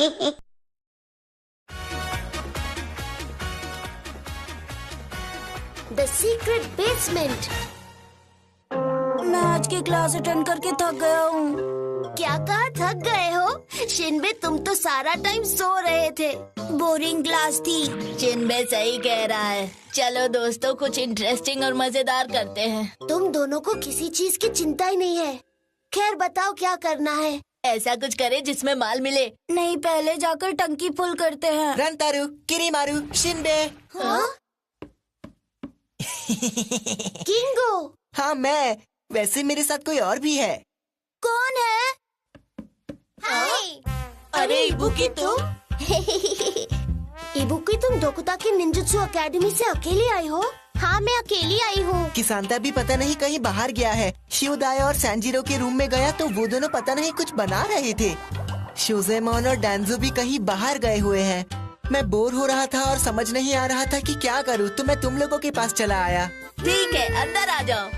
The secret basement. मैं आज की क्लास अटेंड करके थक गया हूँ। क्या कहा, थक गए हो? शिनबे, तुम तो सारा टाइम सो रहे थे। बोरिंग क्लास थी। शिनबे सही कह रहा है। चलो दोस्तों, कुछ इंटरेस्टिंग और मजेदार करते हैं। तुम दोनों को किसी चीज की चिंता ही नहीं है। खैर बताओ क्या करना है। ऐसा कुछ करे जिसमें माल मिले। नहीं, पहले जाकर टंकी फुल करते हैं। रंतारू, किरीमारू, शिनबे। हाँ? किंगो। हाँ मैं। वैसे मेरे साथ कोई और भी है। कौन है? हाय। अरे इबुकी, तुम? इबुकी, तुम डोकुताकी निंजुत्सु एकेडमी से अकेली आई हो? हाँ, मैं अकेली आई हूँ। किसानता भी पता नहीं कहीं बाहर गया है। शिवदाया और सैंजिरो के रूम में गया तो वो दोनों पता नहीं कुछ बना रहे थे। शोजेमोन और डांजो भी कहीं बाहर गए हुए हैं। मैं बोर हो रहा था और समझ नहीं आ रहा था कि क्या करूँ, तो मैं तुम लोगों के पास चला आया। ठीक है, अंदर आ जाओ।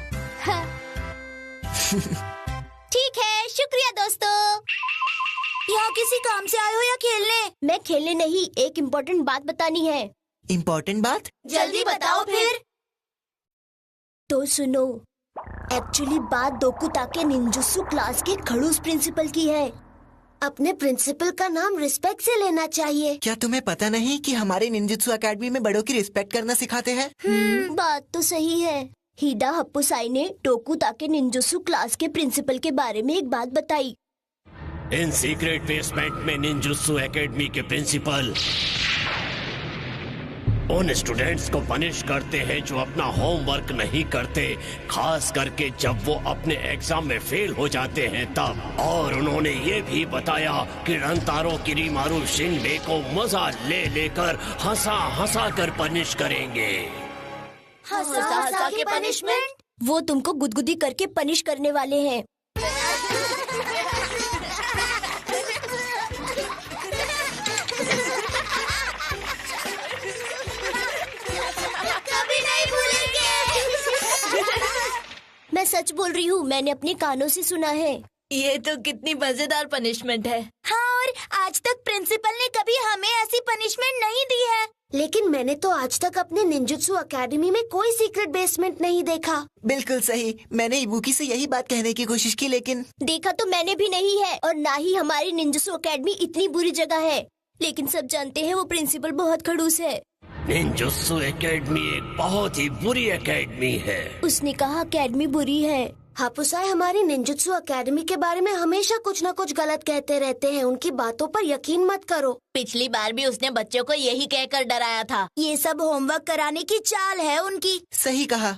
ठीक है, शुक्रिया दोस्तों। यहाँ किसी काम से आए हो या खेलने? मैं खेलने नहीं, एक इम्पोर्टेंट बात बतानी है। इम्पोर्टेंट बात? जल्दी बताओ फिर। तो सुनो, एक्चुअली बात डोकुताके निंजुत्सु क्लास के खड़ूस प्रिंसिपल की है। अपने प्रिंसिपल का नाम रिस्पेक्ट से लेना चाहिए। क्या तुम्हें पता नहीं कि हमारे निंजुत्सु एकेडमी में बड़ों की रिस्पेक्ट करना सिखाते हैं? बात तो सही है। हिडा हप्पुसाई ने डोकुताके निंजुत्सु क्लास के प्रिंसिपल के बारे में एक बात बताई। इन सीक्रेट बेसमेंट में निंजुत्सु एकेडमी के प्रिंसिपल उन स्टूडेंट्स को पनिश करते हैं जो अपना होमवर्क नहीं करते, खास करके जब वो अपने एग्जाम में फेल हो जाते हैं तब। और उन्होंने ये भी बताया कि रंतारो, किरीमारू, शिनबे को मजा ले लेकर हंसा हंसा कर पनिश करेंगे। हंसा के पनिशमेंट? वो तुमको गुदगुदी करके पनिश करने वाले हैं। कभी नहीं भूलेंगे। मैं सच बोल रही हूँ, मैंने अपने कानों से सुना है। ये तो कितनी मजेदार पनिशमेंट है। हाँ, और आज तक प्रिंसिपल ने कभी हमें ऐसी पनिशमेंट नहीं दी है। लेकिन मैंने तो आज तक अपने निंजुत्सु एकेडमी में कोई सीक्रेट बेसमेंट नहीं देखा। बिल्कुल सही। मैंने इबुकी से यही बात कहने की कोशिश की, लेकिन देखा तो मैंने भी नहीं है, और ना ही हमारी निंजुत्सु एकेडमी इतनी बुरी जगह है। लेकिन सब जानते हैं वो प्रिंसिपल बहुत खड़ूस है। निंजुत्सु एकेडमी एक बहुत ही बुरी एकेडमी है। उसने कहा एकेडमी बुरी है। हापुसाई हमारी निंजुत्सु एकेडमी के बारे में हमेशा कुछ न कुछ गलत कहते रहते हैं। उनकी बातों पर यकीन मत करो। पिछली बार भी उसने बच्चों को यही कहकर डराया था। ये सब होमवर्क कराने की चाल है उनकी। सही कहा।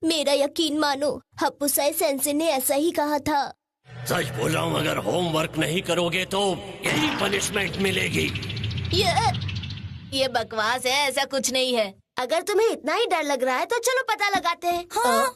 मेरा यकीन मानो, हापुसाई सेंसे ने ऐसा ही कहा था। सच बोल रहा हूँ, अगर होमवर्क नहीं करोगे तो यही पनिशमेंट मिलेगी। ये बकवास है, ऐसा कुछ नहीं है। अगर तुम्हें इतना ही डर लग रहा है तो चलो पता लगाते हैं। हाँ?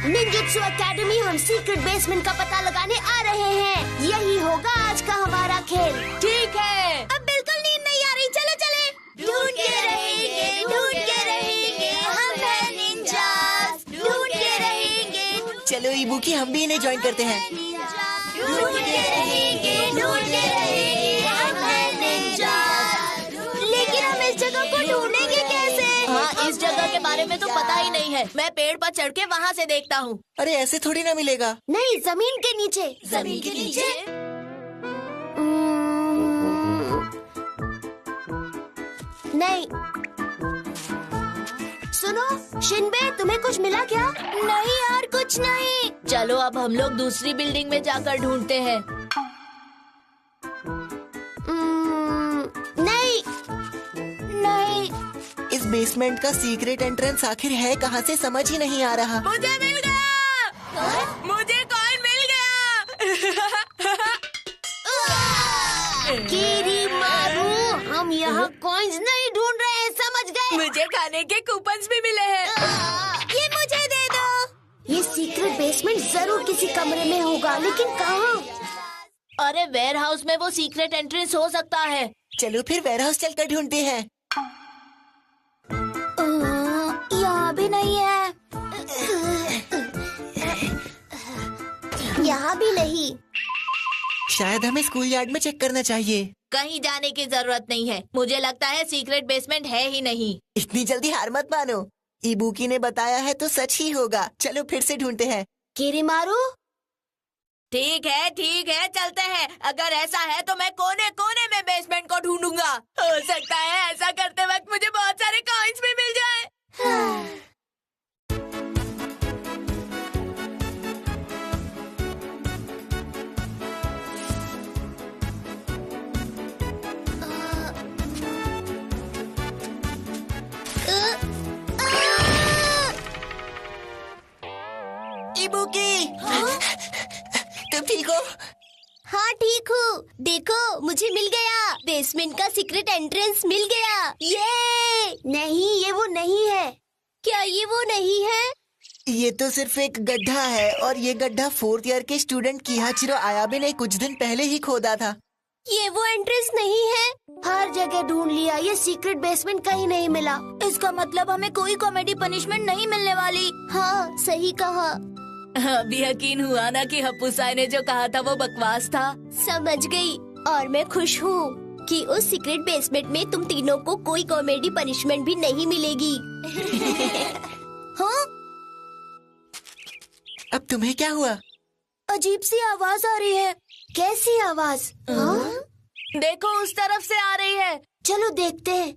निंजुत्सु एकेडमी, हम सीक्रेट बेसमेंट का पता लगाने आ रहे हैं। यही होगा आज का हमारा खेल। ठीक है। अब बिल्कुल नींद नहीं आ रही। चलो चले। ढूंढते रहेंगे, ढूंढते रहेंगे, हम हैं निंजास, ढूंढते रहेंगे। चलो इबुकी, हम भी इन्हें ज्वाइन करते हैं। ढूंढते रहेंगे, ढूंढते रहेंगे, हम हैं निंजास। लेकिन हम इस जगह को ढूंढेंगे कैसे? हाँ, इस जगह के बारे में तो पता ही नहीं है। मैं पेड़ पर चढ़ के वहाँ से देखता हूँ। अरे ऐसे थोड़ी ना मिलेगा। नहीं, जमीन के नीचे। जमीन के नीचे? नहीं। सुनो शिनबे, तुम्हें कुछ मिला क्या? नहीं यार, कुछ नहीं। चलो अब हम लोग दूसरी बिल्डिंग में जाकर ढूंढते हैं। नहीं। नहीं। इस बेसमेंट का सीक्रेट एंट्रेंस आखिर है कहाँ से, समझ ही नहीं आ रहा। मुझे मिल गया। मुझे कॉइन मिल गया। किरीमारू, हम यहाँ कॉइन्स नहीं ढूंढ रहे हैं, समझ गए? मुझे खाने के कूपन्स भी मिले हैं। ये मुझे दे दो। ये सीक्रेट बेसमेंट जरूर किसी कमरे में होगा, लेकिन कहाँ? अरे वेयर हाउस में वो सीक्रेट एंट्रेंस हो सकता है। चलो फिर वेयरहाउस चलकर ढूंढते हैं। यहाँ भी नहीं है। यहाँ भी नहीं। शायद हमें स्कूल यार्ड में चेक करना चाहिए। कहीं जाने की जरूरत नहीं है, मुझे लगता है सीक्रेट बेसमेंट है ही नहीं। इतनी जल्दी हार मत मानो, इबुकी ने बताया है तो सच ही होगा। चलो फिर से ढूंढते हैं। किरीमारू, ठीक है, चलते हैं। अगर ऐसा है तो मैं कोने कोने में बेसमेंट को ढूंढूंगा। हो सकता है ऐसा करते वक्त मुझे बहुत सारे कॉइन्स भी मिल जाए। इबुकी, तुम ठीक हो? हाँ ठीक हूँ। देखो मुझे मिल गया, बेसमेंट का सीक्रेट एंट्रेंस मिल गया। ये नहीं, ये वो नहीं है। क्या ये वो नहीं है? ये तो सिर्फ एक गड्ढा है, और ये गड्ढा 4th ईयर के स्टूडेंट किहाचिरो आयाबे ने कुछ दिन पहले ही खोदा था। ये वो एंट्रेंस नहीं है। हर जगह ढूंढ लिया, ये सीक्रेट बेसमेंट कहीं नहीं मिला। इसका मतलब हमें कोई कॉमेडी पनिशमेंट नहीं मिलने वाली। हाँ सही कहा। अभी यकीन हुआ ना कि हप्पूसाई ने जो कहा था वो बकवास था। समझ गई, और मैं खुश हूँ कि उस सीक्रेट बेसमेंट में तुम तीनों को कोई कॉमेडी पनिशमेंट भी नहीं मिलेगी। हाँ? अब तुम्हें क्या हुआ? अजीब सी आवाज आ रही है। कैसी आवाज? हाँ? देखो उस तरफ से आ रही है। चलो देखते हैं।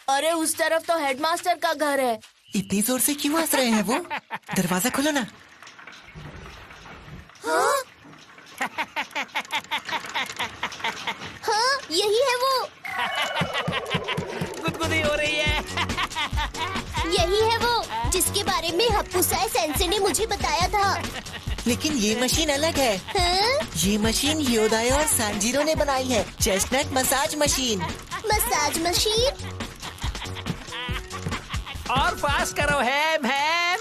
अरे उस तरफ तो हेडमास्टर का घर है। इतनी जोर से क्यों हंस रहे हैं वो? दरवाजा खोलो ना। हाँ? हाँ, यही है वो। गुदगुदी हो रही है। यही है वो जिसके बारे में हप्पूसाई सेंसे ने मुझे बताया था। लेकिन ये मशीन अलग है। हाँ? ये मशीन योदायो और सांजीरो ने बनाई है। Chestnut massage machine. Massage machine? और पास करो हैम हैम।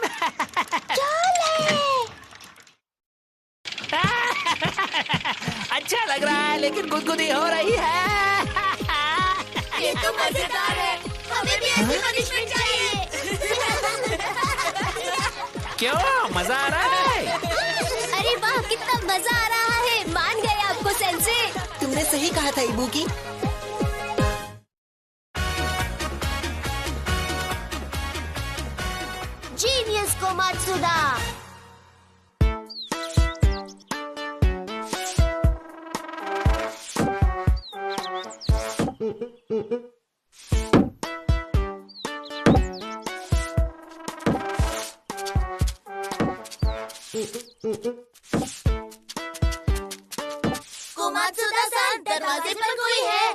अच्छा लग रहा है, लेकिन गुदगुदी हो रही है। ये तो मजेदार है। हमें भी ऐसी पनिशमेंट चाहिए। क्यों, मजा आ रहा है? अरे वाह, कितना मजा आ रहा है। मान गए आपको सेंसे। तुमने सही कहा था इबुकी। जीनियस कोमात्सुदा। कोमात्सुदा-सान, दरवाजे पर कोई है।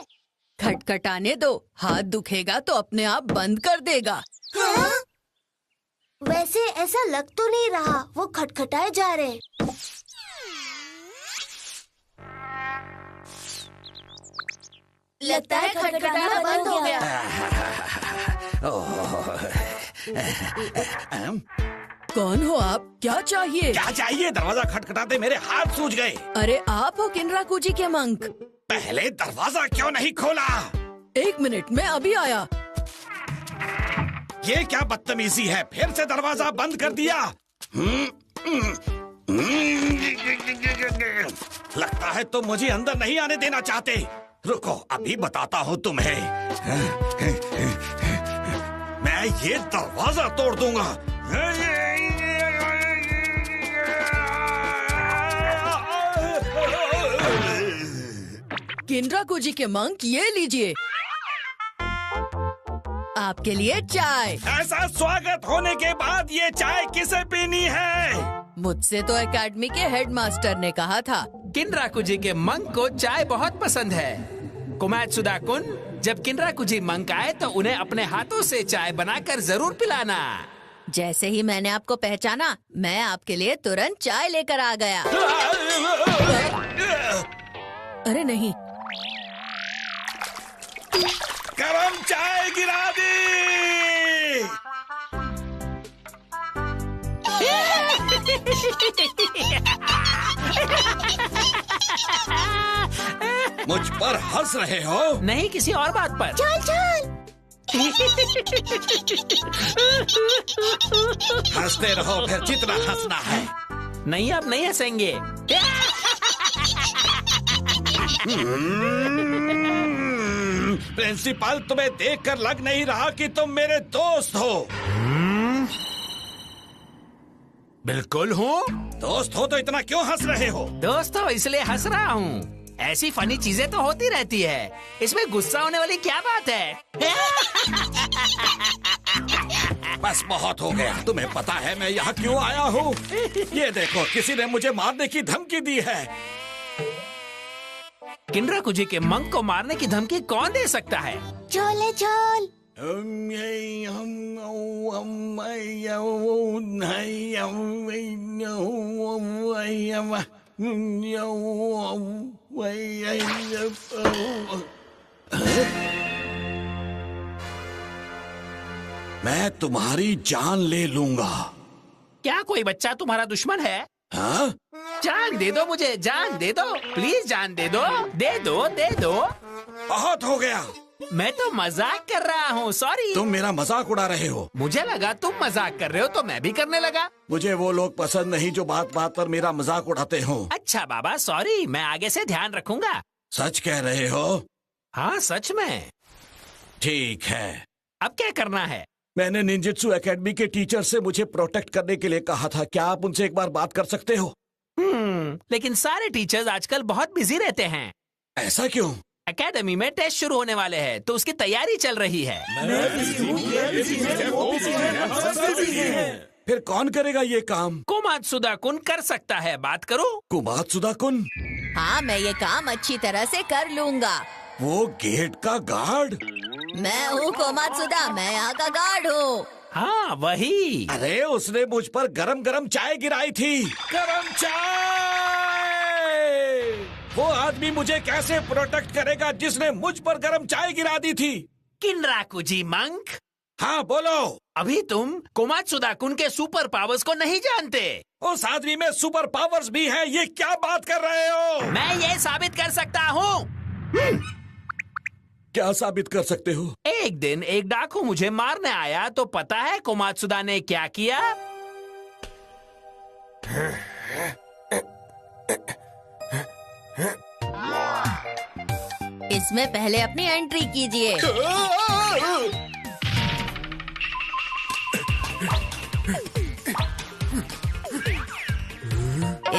खटखटाने दो, हाथ दुखेगा तो अपने आप बंद कर देगा। हाँ? वैसे ऐसा लग तो नहीं रहा, वो खटखटाए जा रहे। लगता है खटखटाना बंद हो गया। कौन हो आप? क्या चाहिए? क्या चाहिए? दरवाजा खटखटाते मेरे हाथ सूज गए। अरे आप हो किनराकुजी के मंक। पहले दरवाजा क्यों नहीं खोला? 1 मिनट में अभी आया। ये क्या बदतमीजी है? फिर से दरवाजा बंद कर दिया। लगता है तुम मुझे अंदर नहीं आने देना चाहते। रुको, अभी बताता हूँ तुम्हें। मैं ये दरवाजा तोड़ दूंगा। किनराकुजी के मंक, ये लीजिए आपके लिए चाय। ऐसा स्वागत होने के बाद ये चाय किसे पीनी है? मुझसे तो एकेडमी के हेडमास्टर ने कहा था। किनराकुजी के मंक को चाय बहुत पसंद है। कोमात्सुदा-कुन, जब किनराकुजी मंक आए तो उन्हें अपने हाथों से चाय बनाकर जरूर पिलाना। जैसे ही मैंने आपको पहचाना, मैं आपके लिए तुरंत चाय लेकर आ गया। अरे नहीं, गरम चाय गिरा दी। मुझ पर हंस रहे हो? नहीं, किसी और बात पर। चल चल। हंसते रहो, फिर जितना हंसना है। नहीं, आप नहीं हंसेंगे। प्रिंसिपल, तुम्हें देखकर लग नहीं रहा कि तुम मेरे दोस्त हो। बिल्कुल हूँ। दोस्त हो तो इतना क्यों हंस रहे हो? दोस्त हो इसलिए हंस रहा हूँ। ऐसी फनी चीजें तो होती रहती है, इसमें गुस्सा होने वाली क्या बात है? बस बहुत हो गया। तुम्हें पता है मैं यहाँ क्यों आया हूँ? ये देखो, किसी ने मुझे मारने की धमकी दी है। किनराकुजी के मंक को मारने की धमकी कौन दे सकता है? छोले छोल। मैं तुम्हारी जान ले लूंगा। क्या कोई बच्चा तुम्हारा दुश्मन है? हाँ? जान दे दो मुझे, जान दे दो, प्लीज जान दे दो, दे दो, दे दो। बहुत हो गया। मैं तो मजाक कर रहा हूँ, सॉरी। तुम मेरा मजाक उड़ा रहे हो। मुझे लगा तुम मजाक कर रहे हो तो मैं भी करने लगा। मुझे वो लोग पसंद नहीं जो बात बात पर मेरा मजाक उड़ाते हो। अच्छा बाबा, सॉरी, मैं आगे से ध्यान रखूंगा। सच कह रहे हो? हाँ सच में। ठीक है। अब क्या करना है? मैंने निंजुत्सु एकेडमी के टीचर से मुझे प्रोटेक्ट करने के लिए कहा था। क्या आप उनसे एक बार बात कर सकते हो? लेकिन सारे टीचर्स आजकल बहुत बिजी रहते हैं। ऐसा क्यों? एकेडमी में टेस्ट शुरू होने वाले हैं तो उसकी तैयारी चल रही है। फिर कौन करेगा ये काम? कोमात्सुदा-कुन कर सकता है, बात करो। कोमात्सुदा-कुन? हाँ, मैं ये काम अच्छी तरह से कर लूँगा। वो गेट का गार्ड? मैं हूँ कोमात्सुदा, मैं यहाँ का गार्ड हूँ। हाँ वही। अरे उसने मुझ पर गरम गरम चाय गिराई थी। गरम चाय! वो आदमी मुझे कैसे प्रोटेक्ट करेगा जिसने मुझ पर गरम चाय गिरा दी थी? किनराकुजी मंक। हाँ बोलो। अभी तुम कोमात्सुदा-कुन के सुपर पावर्स को नहीं जानते। उस आदमी में सुपर पावर्स भी है। ये क्या बात कर रहे हो? मैं ये साबित कर सकता हूँ। क्या साबित कर सकते हो? एक दिन एक डाकू मुझे मारने आया तो पता है कोमात्सुदा ने क्या किया? इसमें पहले अपनी एंट्री कीजिए।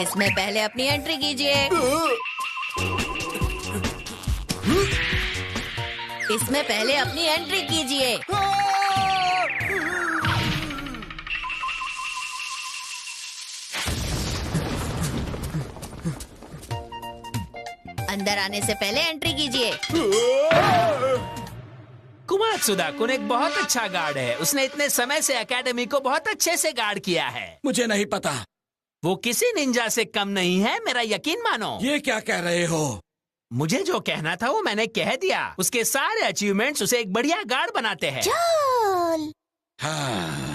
इसमें पहले अपनी एंट्री कीजिए। इसमें पहले अपनी एंट्री कीजिए। अंदर आने से पहले एंट्री कीजिए। कोमात्सुदा-कुन एक बहुत अच्छा गार्ड है। उसने इतने समय से एकेडमी को बहुत अच्छे से गार्ड किया है। मुझे नहीं पता। वो किसी निंजा से कम नहीं है, मेरा यकीन मानो। ये क्या कह रहे हो? मुझे जो कहना था वो मैंने कह दिया। उसके सारे अचीवमेंट्स उसे एक बढ़िया गार्ड बनाते हैं। चल। हाँ।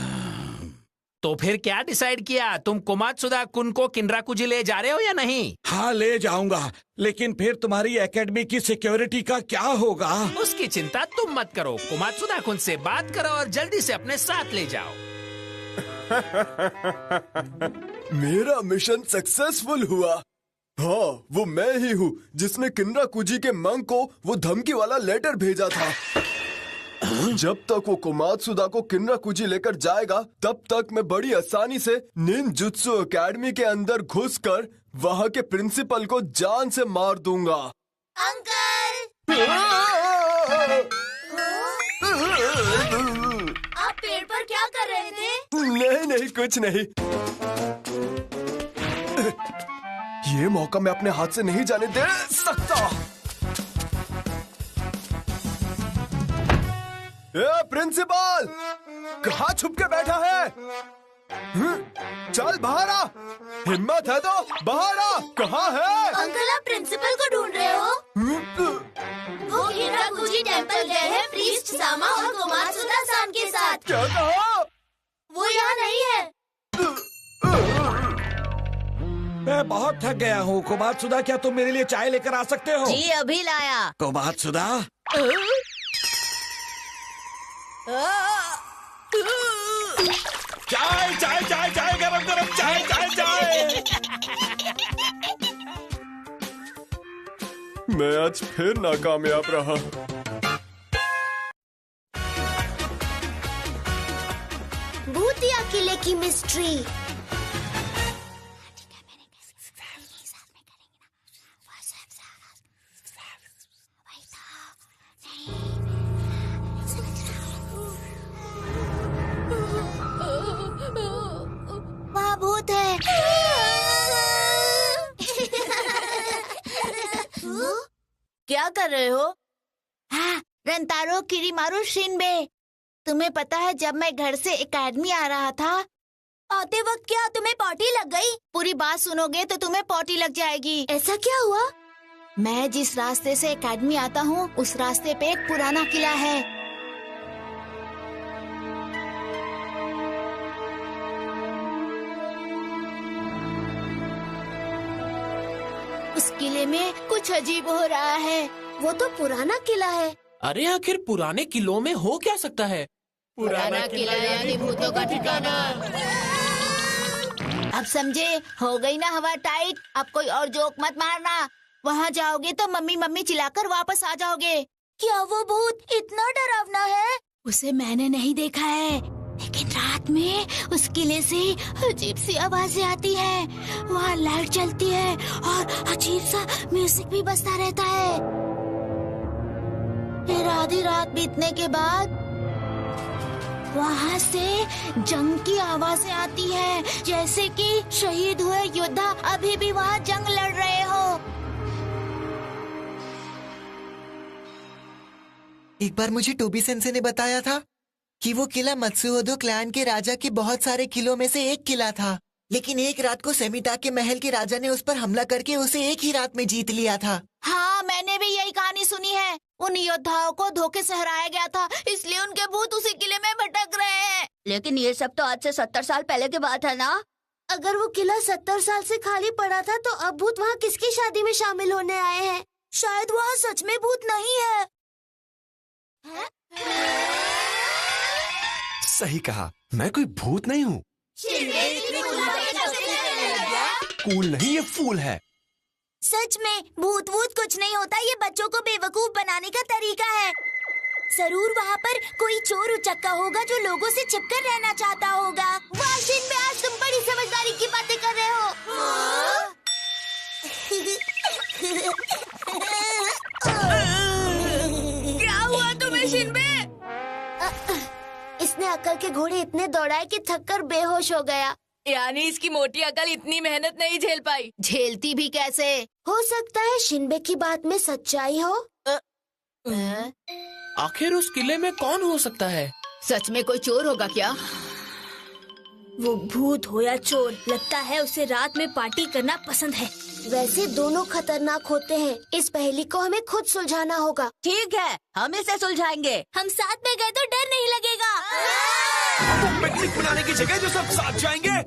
तो फिर क्या डिसाइड किया? तुम कोमात्सुदा-कुन को किनराकुजी ले जा रहे हो या नहीं? हाँ ले जाऊंगा, लेकिन फिर तुम्हारी एकेडमी की सिक्योरिटी का क्या होगा? उसकी चिंता तुम मत करो। कोमात्सुदा-कुन से बात करो और जल्दी से अपने साथ ले जाओ। मेरा मिशन सक्सेसफुल हुआ। हाँ, वो मैं ही हूँ जिसने किनराकुजी के मंक को वो धमकी वाला लेटर भेजा था। जब तक वो कोमात्सुदा को किनराकुजी लेकर जाएगा, तब तक मैं बड़ी आसानी से निंजुत्सु एकेडमी के अंदर घुसकर वहाँ के प्रिंसिपल को जान से मार दूंगा। अंकल! आप पेड़ पर क्या कर रहे थे? नहीं कुछ नहीं। ये मौका मैं अपने हाथ से नहीं जाने दे सकता। प्रिंसिपल, कहाँ छुप के बैठा है? चल बाहर आ। हिम्मत है तो बाहर आ। कहाँ है? अंकल, आप प्रिंसिपल को ढूंढ रहे हो? वो किनराकुजी टेंपल गए हैं प्रीस्ट सामा और कोमात्सुदा-सान के साथ। क्या कहा? वो यहाँ नहीं है। मैं बहुत थक गया हूँ। कोमात्सुदा, क्या तुम मेरे लिए चाय लेकर आ सकते हो? जी अभी लाया। कोमात्सुदा? चाय चाय चाय चाय, गरम गरम चाय चाय चाय। मैं आज फिर नाकामयाब रहा। भूतिया किले की मिस्ट्री। वहाँ भूत है। क्या कर रहे हो? हाँ, रंतारो किरीमारू शिनबे। तुम्हें पता है जब मैं घर से एकेडमी आ रहा था, आते वक्त क्या तुम्हें पॉटी लग गई? पूरी बात सुनोगे तो तुम्हें पॉटी लग जाएगी। ऐसा क्या हुआ? मैं जिस रास्ते से एकेडमी आता हूँ उस रास्ते पे एक पुराना किला है। उस किले में कुछ अजीब हो रहा है। वो तो पुराना किला है। अरे आखिर पुराने किलों में हो क्या सकता है? पुराना किला यानी भूतों का ठिकाना। अब समझे? हो गई ना हवा टाइट। अब कोई और जोक मत मारना। वहाँ जाओगे तो मम्मी मम्मी चिल्लाकर वापस आ जाओगे। क्या वो भूत इतना डरावना है? उसे मैंने नहीं देखा है, लेकिन रात में उस किले से अजीब सी आवाजें आती है। वहाँ लाइट जलती है और अजीब सा म्यूजिक भी बजता रहता है। फिर आधी रात बीतने के बाद वहाँ से जंग की आवाजें आती है, जैसे कि शहीद हुए योद्धा अभी भी वहाँ जंग लड़ रहे हो। एक बार मुझे टोबी सेंसे ने बताया था कि वो किला मत्सुओदो क्लैन के राजा के बहुत सारे किलों में से एक किला था, लेकिन एक रात को सेमिटा के महल के राजा ने उस पर हमला करके उसे एक ही रात में जीत लिया था। हाँ, मैंने भी यही कहानी सुनी है। उन योद्धाओं को धोखे से हराया गया था, इसलिए उनके भूत उसी किले में भटक रहे हैं। लेकिन ये सब तो आज से 70 साल पहले की बात है ना? अगर वो किला 70 साल से खाली पड़ा था तो अब भूत वहाँ किसकी शादी में शामिल होने आए हैं? शायद वहाँ सच में भूत नहीं है। सही कहा, मैं कोई भूत नहीं हूँ। कूल नहीं, ये फूल है। सच में भूत वूत कुछ नहीं होता, ये बच्चों को बेवकूफ बनाने का तरीका है। जरूर वहाँ पर कोई चोर उचक्का होगा जो लोगों से छिपकर रहना चाहता होगा। वाशिन में आज तुम बड़ी समझदारी की बातें कर रहे हो। क्या हुआ तुम्हें शिनबे? इसने अकल के घोड़े इतने दौड़ाए कि थककर बेहोश हो गया। यानी इसकी मोटी अकल इतनी मेहनत नहीं झेल पाई। झेलती भी कैसे? हो सकता है शिनबे की बात में सच्चाई हो। आखिर उस किले में कौन हो सकता है? सच में कोई चोर होगा क्या? वो भूत हो या चोर, लगता है उसे रात में पार्टी करना पसंद है। वैसे दोनों खतरनाक होते हैं। इस पहेली को हमें खुद सुलझाना होगा। ठीक है, हम इसे सुलझाएंगे। हम साथ में गए तो डर नहीं लगेगा। वो पिकनिक मनाने की जगह जो सब साथ जाएंगे।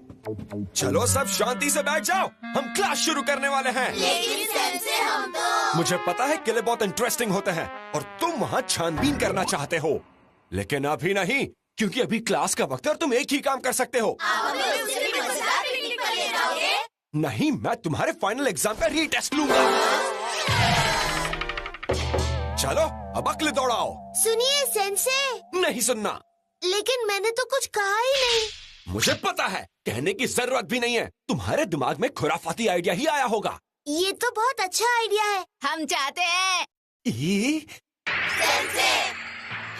चलो सब शांति से बैठ जाओ, हम क्लास शुरू करने वाले हैं। लेकिन सेंसे हम तो... मुझे पता है किले बहुत इंटरेस्टिंग होते हैं और तुम वहाँ छानबीन करना चाहते हो, लेकिन अभी नहीं, क्योंकि अभी क्लास का वक्त है और तुम एक ही काम कर सकते हो। नहीं, मैं तुम्हारे फाइनल एग्जाम का रीटेस्ट लूंगा। चलो अब अक्ल दौड़ाओ। सुनिए सेंसे। नहीं सुनना। लेकिन मैंने तो कुछ कहा ही नहीं। मुझे पता है, कहने की जरूरत भी नहीं है। तुम्हारे दिमाग में खुराफाती आइडिया ही आया होगा। ये तो बहुत अच्छा आइडिया है। हम चाहते हैं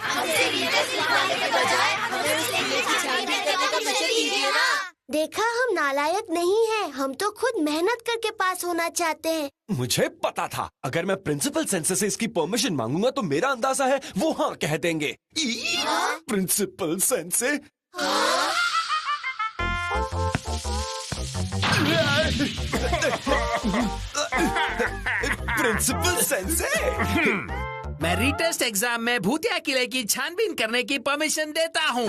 हमसे रीटेस्ट लिखवाने के बजाय हमें उसे छानबीन करने का मशवरा दीजिए ना। देखा, हम नालायक नहीं हैं। हम तो खुद मेहनत करके पास होना चाहते हैं। मुझे पता था, अगर मैं प्रिंसिपल सेंसे से इसकी परमिशन मांगूंगा तो मेरा अंदाजा है वो हाँ कह देंगे। Principal sensei? Principal sensei? मैं रीटेस्ट एग्जाम में भूतिया किले की छानबीन करने की परमिशन देता हूँ।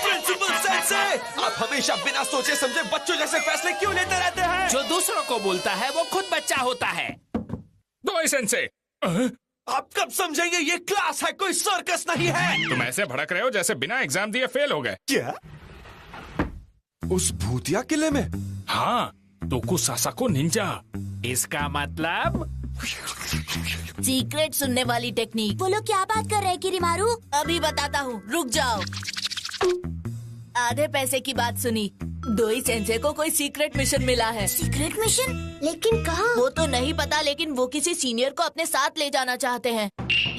प्रिंसिपल सेंसे, आप हमेशा बिना सोचे समझे बच्चों जैसे फैसले क्यों लेते रहते हैं? जो दूसरों को बोलता है वो खुद बच्चा होता है। दो सेंसे, आप कब समझेंगे ये क्लास है, कोई सर्कस नहीं है। तुम ऐसे भड़क रहे हो जैसे बिना एग्जाम दिए फेल हो गए। क्या? उस भूतिया किले में? हाँ, दोकू सासाको निंजा। इसका मतलब सीक्रेट सुनने वाली टेक्निक। वो लोग क्या बात कर रहे हैं किरीमारू? अभी बताता हूँ, रुक जाओ। आधे पैसे की बात सुनी। दोई सेंसे को कोई सीक्रेट मिशन मिला है। Secret mission? लेकिन कहाँ? वो तो नहीं पता, लेकिन वो किसी सीनियर को अपने साथ ले जाना चाहते हैं।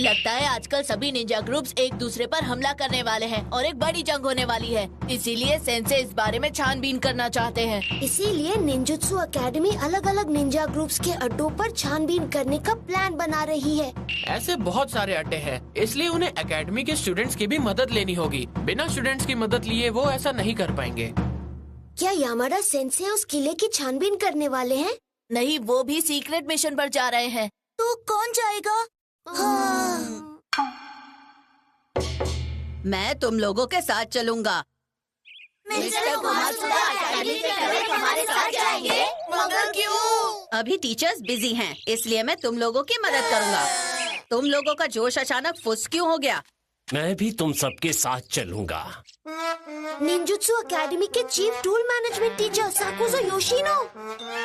लगता है आजकल सभी निंजा ग्रुप्स एक दूसरे पर हमला करने वाले हैं और एक बड़ी जंग होने वाली है। इसीलिए सेंसे इस बारे में छानबीन करना चाहते हैं। इसीलिए निंजुत्सु एकेडमी अलग अलग निंजा ग्रुप्स के अड्डों पर छानबीन करने का प्लान बना रही है। ऐसे बहुत सारे अड्डे हैं, इसलिए उन्हें एकेडमी के स्टूडेंट्स की भी मदद लेनी होगी। बिना स्टूडेंट्स की मदद लिए वो ऐसा नहीं कर पाएंगे। क्या यामाडा सेंसे उस किले की छानबीन करने वाले हैं? नहीं, वो भी सीक्रेट मिशन पर जा रहे हैं। तो कौन जाएगा? मैं तुम लोगों के साथ चलूंगा। मिस्टर कुमात्सुदा एकेडमी के कैडेट हमारे साथ जाएंगे? मगर क्यों? अभी टीचर्स बिजी हैं, इसलिए मैं तुम लोगों की मदद करूंगा। तुम लोगों का जोश अचानक फुस क्यों हो गया? मैं भी तुम सबके साथ चलूंगा। निंजुत्सु एकेडमी के chief tool management teacher Sakujo Yoshino.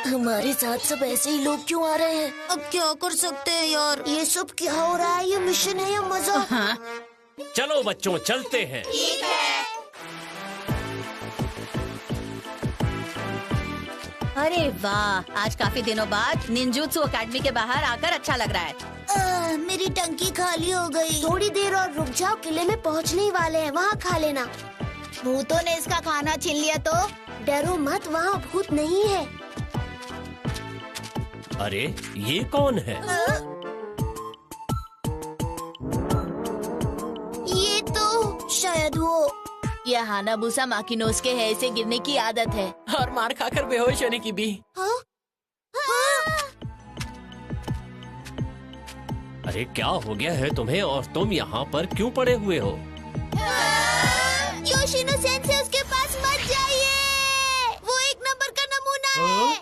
हमारे साथ सब ऐसे ही लोग क्यों आ रहे हैं? अब क्या कर सकते हैं यार? ये सब क्या हो रहा है? ये मिशन है या मजा? हाँ, चलो बच्चों, चलते हैं। अरे वाह, आज काफी दिनों बाद निंजुत्सु एकेडमी के बाहर आकर अच्छा लग रहा है। मेरी टंकी खाली हो गई। थोड़ी देर और रुक जाओ, किले में पहुंचने ही वाले हैं, वहाँ खा लेना। भूतों ने इसका खाना छीन लिया तो? डरो मत, वहाँ भूत नहीं है। अरे ये कौन है? ये तो शायद वो। ये हानाबुसा माकिनोसुके है, इसे गिरने की आदत है। और मार खाकर बेहोश होने की भी। हाँ? अरे क्या हो गया है तुम्हें, और तुम यहाँ पर क्यों पड़े हुए हो? योशिनो सेंसे, उसके पास मत जाइए, वो एक नंबर का नमूना है।